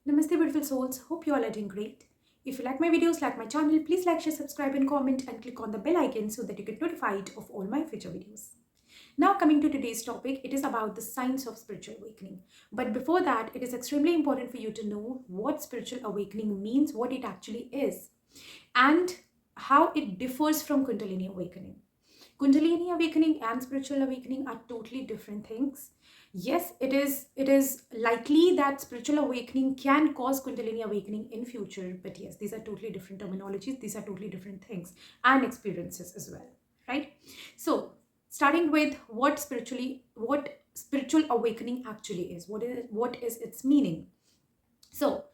Namaste, beautiful souls. Hope you all are doing great. If you like my videos, like my channel, please like, share, subscribe, and comment, and click on the bell icon so that you get notified of all my future videos. Now, coming to today's topic, it is about the science of spiritual awakening. But before that, it is extremely important for you to know what spiritual awakening means, what it actually is, and how it differs from Kundalini awakening. Kundalini awakening and spiritual awakening are totally different things. Yes, it is likely that spiritual awakening can cause Kundalini awakening in future, but yes, these are totally different terminologies, these are totally different things and experiences as well, right? So starting with what spiritual awakening actually is, what is its meaning. So,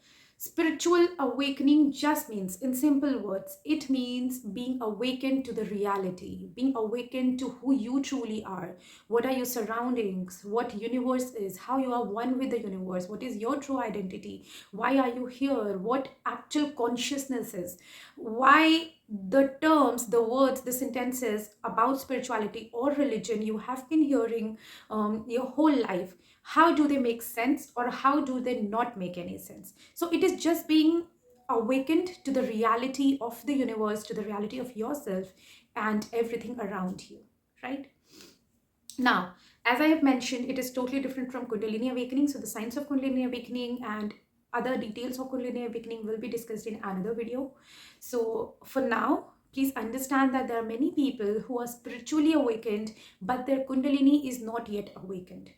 spiritual awakening just means, in simple words, it means being awakened to the reality, being awakened to who you truly are. What are your surroundings? What universe is? How you are one with the universe? What is your true identity? Why are you here? What actual consciousness is? Why the terms, the words, the sentences about spirituality or religion you have been hearing your whole life, how do they make sense or how do they not make any sense? So it is just being awakened to the reality of the universe, to the reality of yourself and everything around you, right? Now, as I have mentioned, it is totally different from Kundalini awakening. So the science of Kundalini awakening and other details of Kundalini awakening will be discussed in another video. So for now, please understand that there are many people who are spiritually awakened, but their Kundalini is not yet awakened,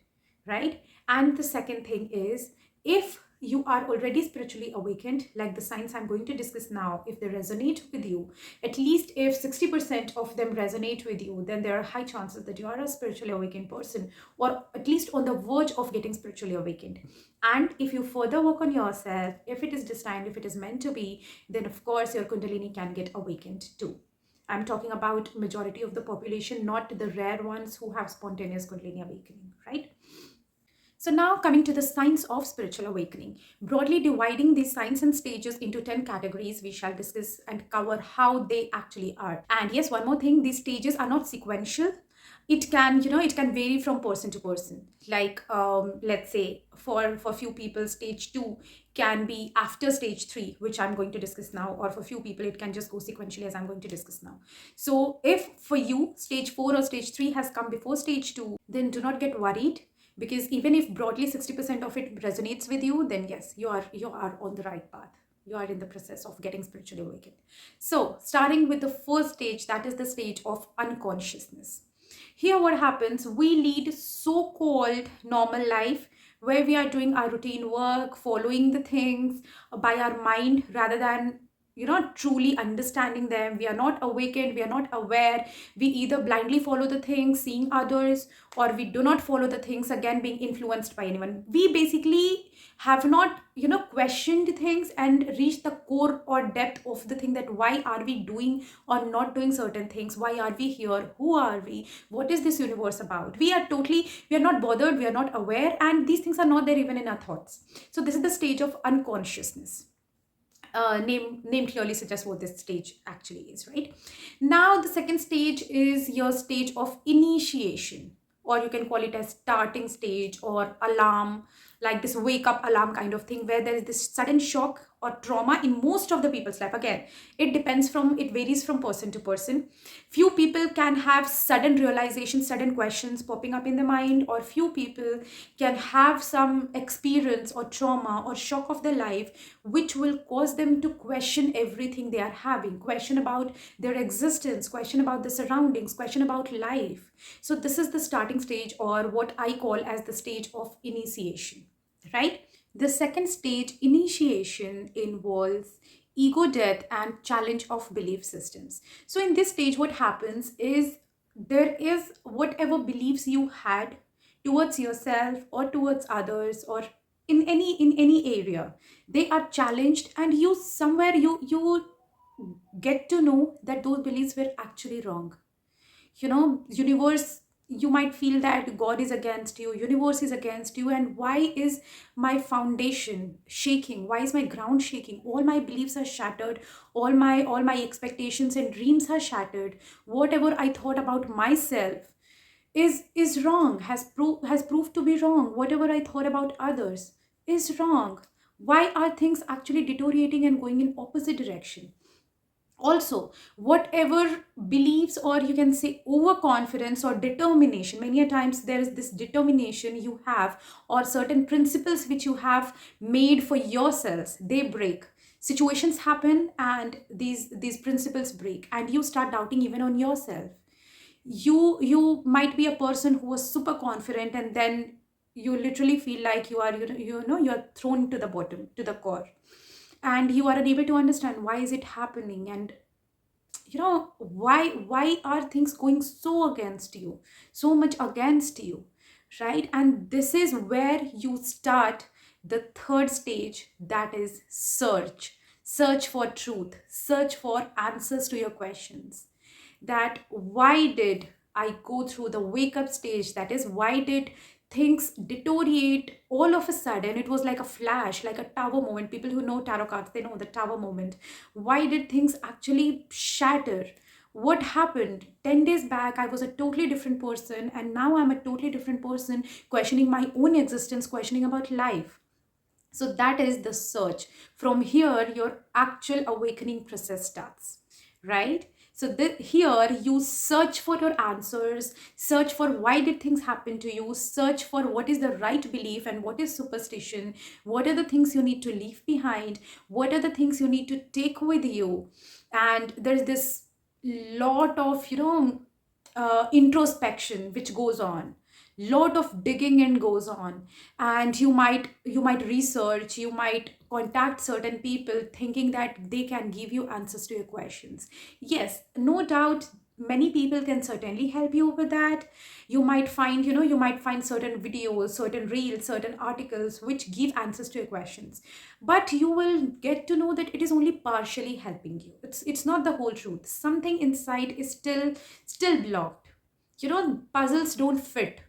right? And the second thing is, if you are already spiritually awakened, like the signs I'm going to discuss now, if they resonate with you, at least if 60% of them resonate with you, then there are high chances that you are a spiritually awakened person, or at least on the verge of getting spiritually awakened. And if you further work on yourself, if it is destined, if it is meant to be, then of course your Kundalini can get awakened too. I'm talking about majority of the population, not the rare ones who have spontaneous Kundalini awakening, right? So now coming to the signs of spiritual awakening. Broadly dividing these signs and stages into 10 categories, we shall discuss and cover how they actually are. And yes, one more thing, these stages are not sequential. It can, it can vary from person to person. Like, let's say for few people, stage 2 can be after stage 3, which I'm going to discuss now, or for few people, it can just go sequentially as I'm going to discuss now. So if for you, stage 4 or stage 3 has come before stage 2, then do not get worried, because even if broadly 60% of it resonates with you, then yes, you are on the right path, you are in the process of getting spiritually awakened. So starting with the first stage, that is the stage of unconsciousness. Here what happens, we lead so-called normal life where we are doing our routine work, following the things by our mind rather than truly understanding them. We are not awakened, we are not aware. We either blindly follow the things, seeing others, or we do not follow the things, again being influenced by anyone. We basically have not questioned things and reached the core or depth of the thing, that why are we doing or not doing certain things, why are we here, who are we, what is this universe about. We are not bothered, we are not aware, and these things are not there even in our thoughts. So this is the stage of unconsciousness. Name clearly suggests what this stage actually is, right? Now the second stage is your stage of initiation, or you can call it as starting stage or alarm, like this wake up alarm kind of thing, where there is this sudden shock or trauma in most of the people's life. Again, it varies from person to person. Few people can have sudden realization, sudden questions popping up in the mind, or few people can have some experience or trauma or shock of their life which will cause them to question everything they are having, question about their existence, question about the surroundings, question about life. So this is the starting stage, or what I call as the stage of initiation, right? The second stage, initiation, involves ego death and challenge of belief systems. So in this stage, what happens is, there is whatever beliefs you had towards yourself or towards others, or in any area, they are challenged, and you somewhere you get to know that those beliefs were actually wrong. Universe, you might feel that God is against you, universe is against you, and why is my foundation shaking, why is my ground shaking, all my beliefs are shattered, all my expectations and dreams are shattered, whatever I thought about myself is wrong, has proved to be wrong, whatever I thought about others is wrong. Why are things actually deteriorating and going in opposite direction? Also, whatever beliefs, or you can say overconfidence or determination, many a times there is this determination you have, or certain principles which you have made for yourselves, they break. Situations happen and these principles break, and you start doubting even on yourself. You might be a person who was super confident, and then you literally feel like you are thrown to the bottom, to the core, and you are unable to understand why is it happening, and why are things going so against you, so much against you, right? And this is where you start the third stage, that is search for truth, search for answers to your questions. That why did I go through the wake up stage, that is why did things deteriorate all of a sudden? It was like a flash, like a tower moment. People who know tarot cards, they know the tower moment. Why did things actually shatter? What happened? 10 days back I was a totally different person, and now I'm a totally different person, questioning my own existence, questioning about life. So that is the search. From here, your actual awakening process starts, right? So here you search for your answers, search for why did things happen to you, search for what is the right belief and what is superstition, what are the things you need to leave behind, what are the things you need to take with you. And there's this lot of introspection which goes on, lot of digging in goes on. And you might research, you might contact certain people thinking that they can give you answers to your questions. Yes, no doubt, many people can certainly help you with that. You might find certain videos, certain reels, certain articles which give answers to your questions, but you will get to know that it is only partially helping you. It's not the whole truth. Something inside is still blocked. Puzzles don't fit.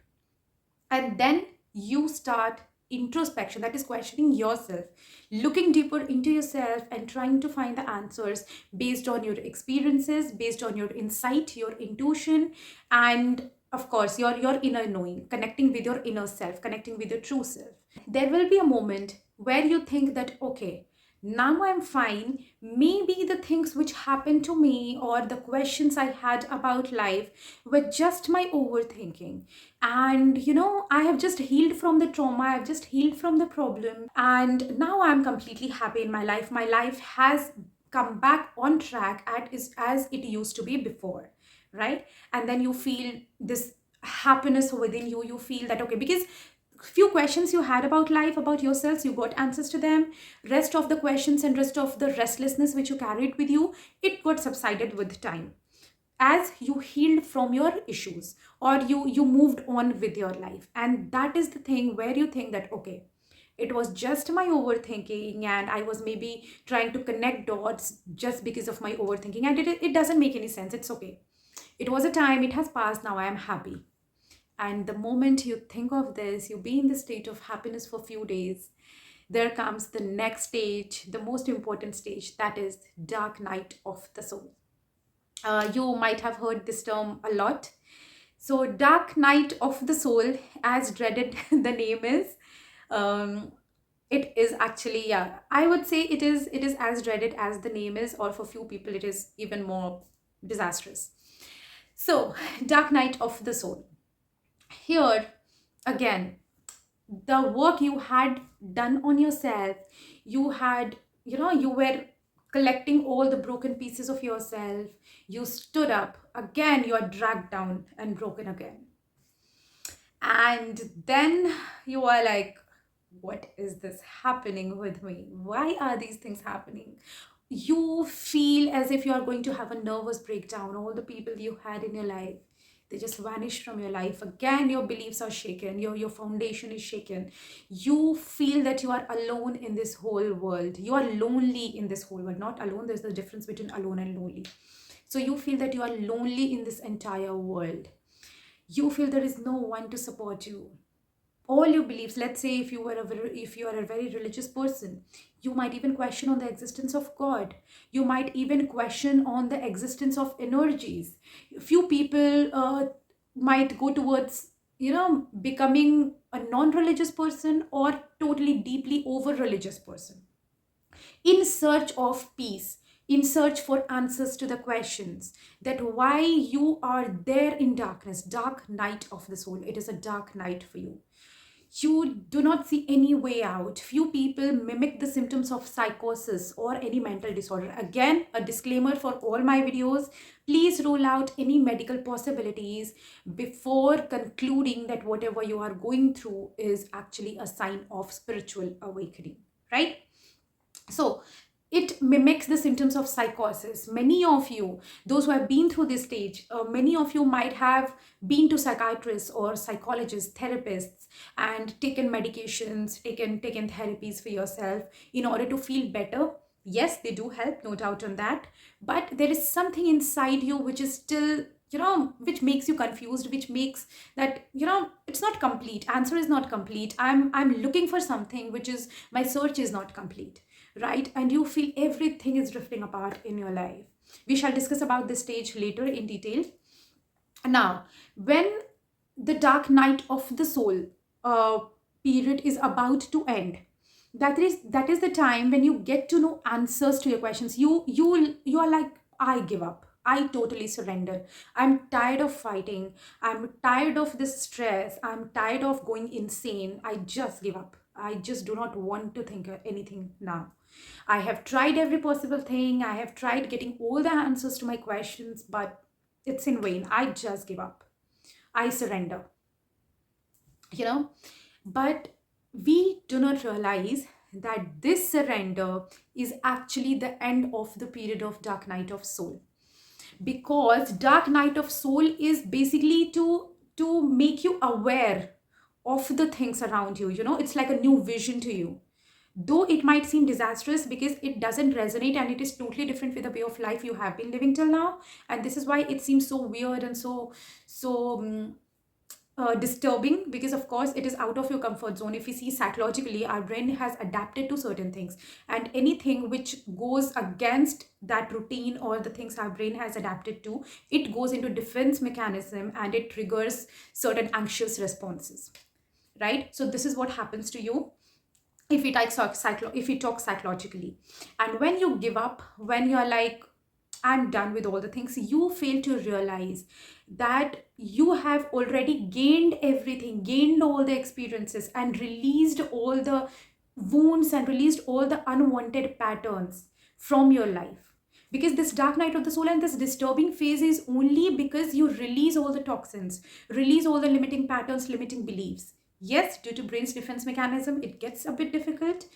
And then you start introspection, that is questioning yourself, looking deeper into yourself and trying to find the answers based on your experiences, based on your insight, your intuition, and of course your inner knowing, connecting with your inner self, connecting with your true self. There will be a moment where you think that, okay, now I'm fine. Maybe the things which happened to me or the questions I had about life were just my overthinking. And I have just healed from the trauma, I've just healed from the problem, and now I'm completely happy in my life. My life has come back on track as it used to be before, right? And then you feel this happiness within you. You feel that, okay, because few questions you had about life, about yourselves, you got answers to them. Rest of the questions and rest of the restlessness which you carried with you, it got subsided with time, as you healed from your issues, or you moved on with your life. And that is the thing where you think that, okay, it was just my overthinking, and I was maybe trying to connect dots just because of my overthinking, and it doesn't make any sense. It's okay, it was a time, it has passed, now I am happy. And the moment you think of this, you be in the state of happiness for a few days, there comes the next stage, the most important stage, that is dark night of the soul. You might have heard this term a lot. So, dark night of the soul, as dreaded the name is, um, it is actually, yeah, I would say it is as dreaded as the name is, or for few people it is even more disastrous. So, dark night of the soul. Here again, the work you had done on yourself, you had, you were collecting all the broken pieces of yourself, you stood up again, you are dragged down and broken again. And then you are like, what is this happening with me? Why are these things happening? You feel as if you are going to have a nervous breakdown. All the people you had in your life, they just vanish from your life. Again, your beliefs are shaken, your foundation is shaken. You feel that you are alone in this whole world. You are lonely in this whole world. Not alone, there's the difference between alone and lonely. So you feel that you are lonely in this entire world. You feel there is no one to support you. All your beliefs, let's say if you are a very religious person, you might even question on the existence of God. You might even question on the existence of energies. Few people might go towards becoming a non-religious person or totally deeply over-religious person, in search of peace, in search for answers to the questions that why you are there in darkness, dark night of the soul. It is a dark night for you. You do not see any way out. Few people mimic the symptoms of psychosis or any mental disorder. Again, a disclaimer for all my videos: please rule out any medical possibilities before concluding that whatever you are going through is actually a sign of spiritual awakening, right? So it mimics the symptoms of psychosis. Many of you, those who have been through this stage, many of you might have been to psychiatrists or psychologists, therapists, and taken medications, taken therapies for yourself in order to feel better. Yes, they do help, no doubt on that. But there is something inside you which is still, which makes you confused, which makes that, it's not complete. Answer is not complete. I'm looking for something which is, my search is not complete, right? And you feel everything is drifting apart in your life. We shall discuss about this stage later in detail. Now, when the dark night of the soul period is about to end, that is the time when you get to know answers to your questions. You are like, I give up, I totally surrender, I'm tired of fighting, I'm tired of this stress, I'm tired of going insane, I just give up, I just do not want to think anything now. I have tried every possible thing, I have tried getting all the answers to my questions, but it's in vain. I just give up, I surrender, you know. But we do not realize that this surrender is actually the end of the period of dark night of soul, because dark night of soul is basically to make you aware of the things around you. It's like a new vision to you, though it might seem disastrous because it doesn't resonate and it is totally different with the way of life you have been living till now. And this is why it seems so weird and so disturbing, because of course it is out of your comfort zone. If we see psychologically, our brain has adapted to certain things, and anything which goes against that routine or the things our brain has adapted to, it goes into defense mechanism and it triggers certain anxious responses, right? So this is what happens to you if we talk psychologically. And when you give up, when you're like, I'm done with all the things, you fail to realize that you have already gained everything, gained all the experiences, and released all the wounds and released all the unwanted patterns from your life. Because this dark night of the soul and this disturbing phase is only because you release all the toxins, release all the limiting patterns, limiting beliefs. Yes, due to brain's defense mechanism, it gets a bit difficult,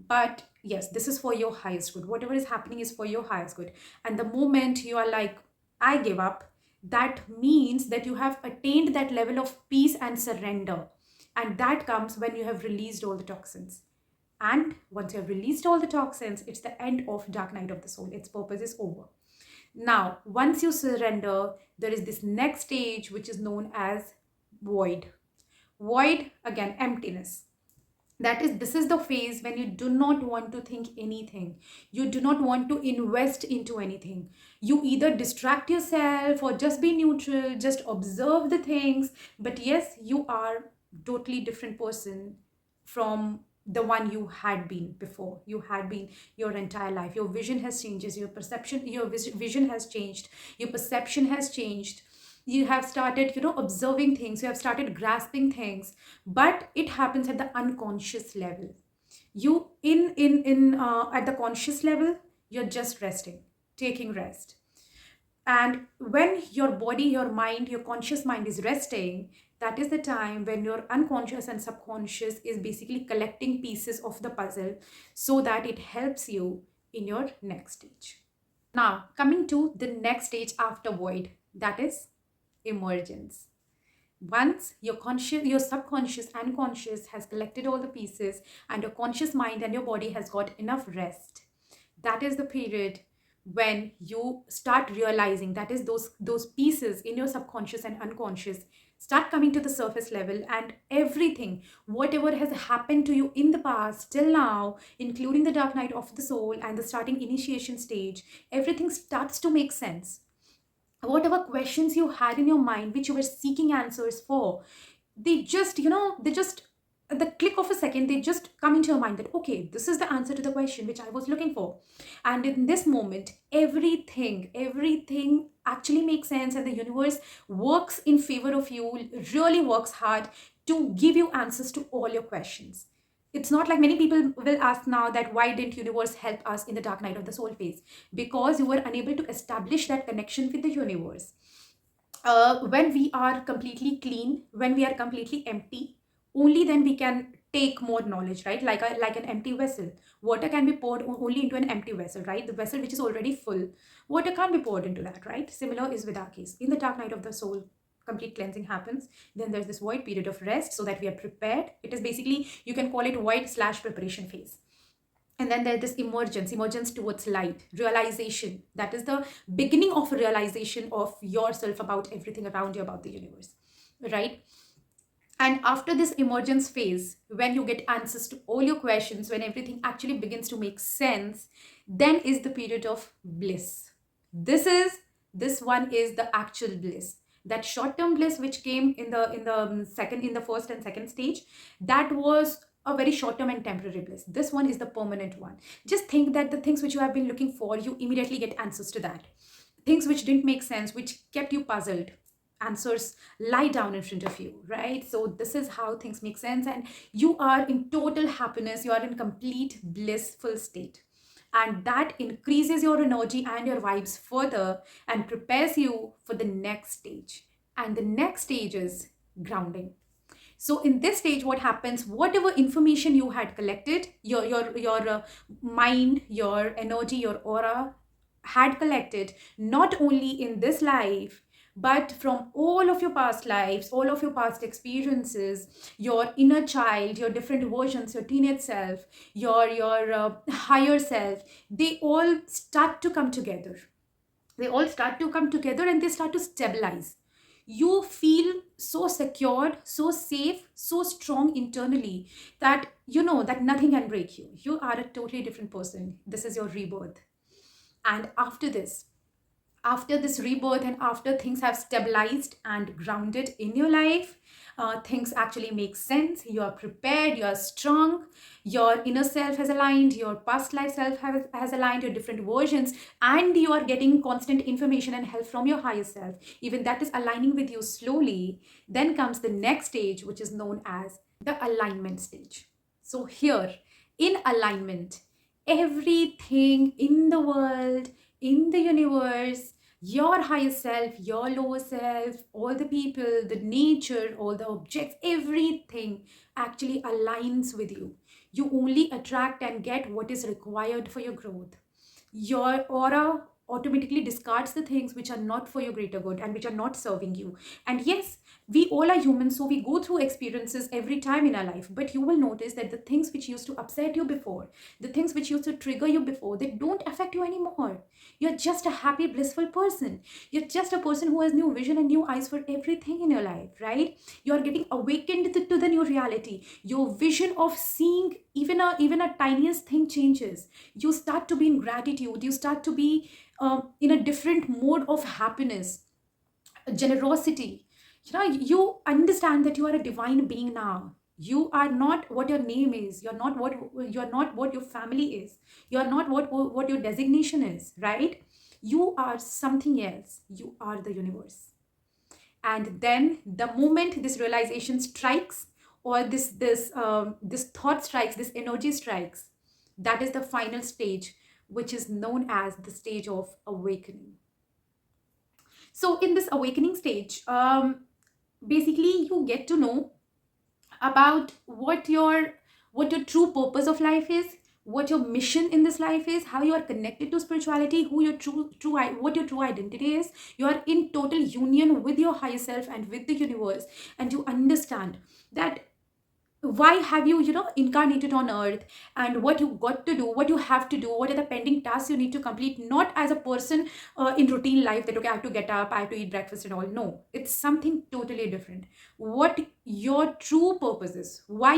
but yes, this is for your highest good. Whatever is happening is for your highest good. And the moment you are like, I give up, that means that you have attained that level of peace and surrender. And that comes when you have released all the toxins. And once you have released all the toxins, it's the end of dark night of the soul. Its purpose is over. Now, once you surrender, there is this next stage which is known as void. Void, again, emptiness. This is the phase when you do not want to think anything, you do not want to invest into anything. You either distract yourself or just be neutral, just observe the things, but yes, you are totally different person from the one you had been before. You had been your entire life. Your vision has changed, your perception, your vision has changed, your perception has changed. You have started observing things, you have started grasping things, but it happens at the unconscious level. You in at the conscious level, you're just resting, taking rest. And when your body, your mind, your conscious mind is resting, that is the time when your unconscious and subconscious is basically collecting pieces of the puzzle so that it helps you in your next stage. Now, coming to the next stage after void, that is emergence. Once your conscious, your subconscious and conscious has collected all the pieces and your conscious mind and your body has got enough rest, that is the period when you start realizing, that is those pieces in your subconscious and unconscious start coming to the surface level, and everything, whatever has happened to you in the past till now, including the dark night of the soul and the starting initiation stage, everything starts to make sense. Whatever questions you had in your mind which you were seeking answers for, they just, they just, at the click of a second, they just come into your mind that, okay, this is the answer to the question which I was looking for. And in this moment, everything actually makes sense, and the universe works in favor of you, really works hard to give you answers to all your questions. It's not like many people will ask now that why didn't universe help us in the dark night of the soul phase? Because you were unable to establish that connection with the universe. When we are completely clean, when we are completely empty, only then we can take more knowledge, right? Like an empty vessel. Water can be poured only into an empty vessel, right? The vessel which is already full, water can't be poured into that, right? Similar is with our case. In the dark night of the soul, complete cleansing happens. Then there's this void period of rest so that we are prepared. It is basically, you can call it void/preparation phase. And then there's this emergence towards light, realization. That is the beginning of realization of yourself, about everything around you, about the universe, right? And after this emergence phase, when you get answers to all your questions, when everything actually begins to make sense, then is the period of bliss. This one is the actual bliss. That short-term bliss which came in the first and second stage, that was a very short-term and temporary bliss. This one is the permanent one. Just think that the things which you have been looking for, you immediately get answers to that. Things which didn't make sense, which kept you puzzled, answers lie down in front of you, right? So this is how things make sense, and you are in total happiness, you are in complete blissful state, and that increases your energy and your vibes further and prepares you for the next stage. And the next stage is grounding. So in this stage, what happens, whatever information you had collected, your mind, your energy, your aura had collected, not only in this life, but from all of your past lives, all of your past experiences, your inner child, your different versions, your teenage self, your higher self, they all start to come together. They all start to come together and they start to stabilize. You feel so secured, so safe, so strong internally that you know that nothing can break you. You are a totally different person. This is your rebirth. And after this rebirth, and after things have stabilized and grounded in your life, things actually make sense. You are prepared, you are strong, your inner self has aligned, your past life self has aligned, your different versions, and you are getting constant information and help from your higher self. Even that is aligning with you slowly. Then comes the next stage, which is known as the alignment stage. So here, in alignment, everything in the world, in the universe, your higher self, your lower self, all the people, the nature, all the objects, everything actually aligns with you. You only attract and get what is required for your growth. Your aura automatically discards the things which are not for your greater good and which are not serving you. And yes, we all are humans, so we go through experiences every time in our life, but you will notice that the things which used to upset you before, the things which used to trigger you before, they don't affect you anymore. You're just a happy, blissful person. You're just a person who has new vision and new eyes for everything in your life, right? You're getting awakened to the new reality. Your vision of seeing even a tiniest thing changes. You start to be in gratitude. You start to be in a different mode of happiness, generosity. You understand that you are a divine being now. You are not what your name is. You're not what your family is. You're not what your designation is, right? You are something else. You are the universe. And then the moment this realization strikes, or this thought strikes, this energy strikes, that is the final stage, which is known as the stage of awakening. So in this awakening stage, basically you get to know about what your true purpose of life is, what your mission in this life is, how you are connected to spirituality, who your what your true identity is. You are in total union with your higher self and with the universe, and you understand that why have you incarnated on earth, and what you got to do, what you have to do, what are the pending tasks you need to complete, not as a person in routine life that okay, I have to get up, I have to eat breakfast and all. No, it's something totally different. What your true purpose is, why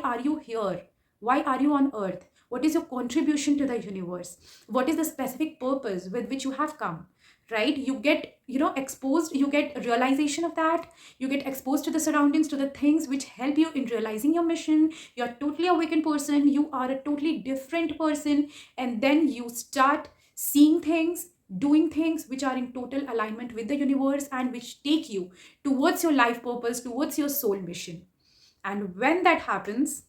are you here, why are you on earth, What is your contribution to the universe? What is the specific purpose with which you have come? Right? You get, exposed, you get realization of that. You get exposed to the surroundings, to the things which help you in realizing your mission. You're a totally awakened person. You are a totally different person. And then you start seeing things, doing things which are in total alignment with the universe and which take you towards your life purpose, towards your soul mission. And when that happens,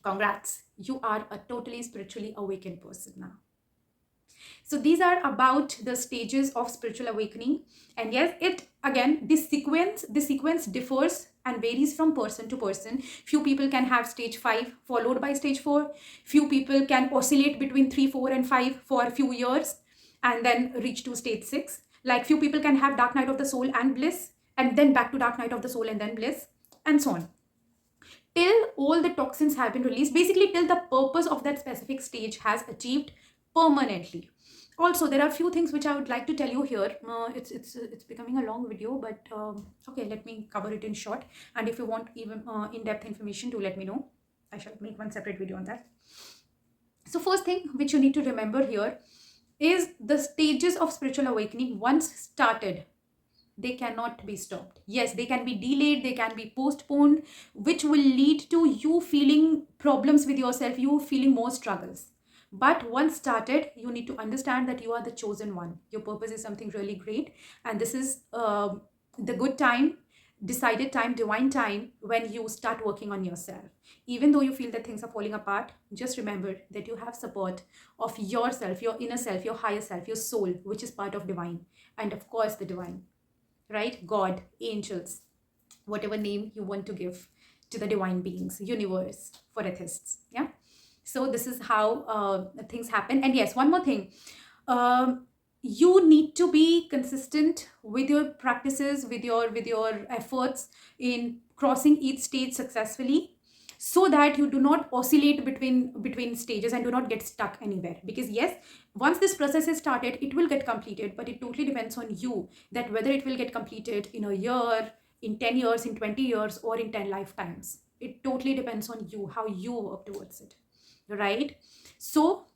congrats, you are a totally spiritually awakened person now. So these are about the stages of spiritual awakening. And yes, this sequence differs and varies from person to person. Few people can have stage 5 followed by stage 4. Few people can oscillate between 3, 4 and 5 for a few years and then reach to stage 6. Like few people can have dark night of the soul and bliss, and then back to dark night of the soul and then bliss, and so on, till all the toxins have been released, basically till the purpose of that specific stage has achieved permanently. Also, there are a few things which I would like to tell you here. It's becoming a long video, but okay, let me cover it in short. And if you want even in-depth information, do let me know. I shall make one separate video on that. So first thing which you need to remember here is the stages of spiritual awakening once started, they cannot be stopped. Yes, they can be delayed, they can be postponed, which will lead to you feeling problems with yourself, you feeling more struggles. But once started, you need to understand that you are the chosen one. Your purpose is something really great. And this is the good time, decided time, divine time when you start working on yourself. Even though you feel that things are falling apart, just remember that you have support of yourself, your inner self, your higher self, your soul, which is part of divine. And of course, the divine, right? God, angels, whatever name you want to give to the divine beings, universe for atheists. Yeah. So this is how things happen. And yes, one more thing. You need to be consistent with your practices, with your efforts in crossing each stage successfully, so that you do not oscillate between stages and do not get stuck anywhere. Because yes, once this process is started, it will get completed, but it totally depends on you that whether it will get completed in a year, in 10 years, in 20 years, or in 10 lifetimes. It totally depends on you, how you work towards it, right? So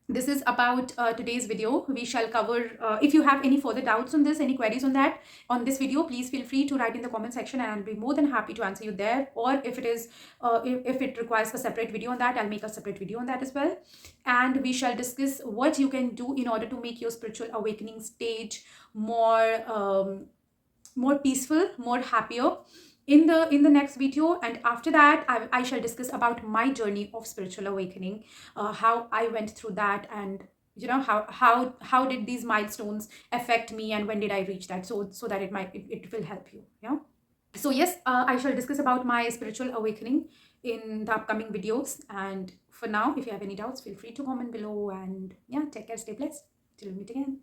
this is about today's video. We shall cover, if you have any further doubts on this, any queries on this video, please feel free to write in the comment section and I'll be more than happy to answer you there. Or if it is if it requires a separate video on that, I'll make a separate video on that as well. And we shall discuss what you can do in order to make your spiritual awakening stage more peaceful, more happier in the next video. And after that, I shall discuss about my journey of spiritual awakening, how I went through that, and how did these milestones affect me, and when did I reach that, so that it will help you. Yeah. So yes, I shall discuss about my spiritual awakening in the upcoming videos. And for now, if you have any doubts, feel free to comment below. And yeah, take care, stay blessed, till we meet again.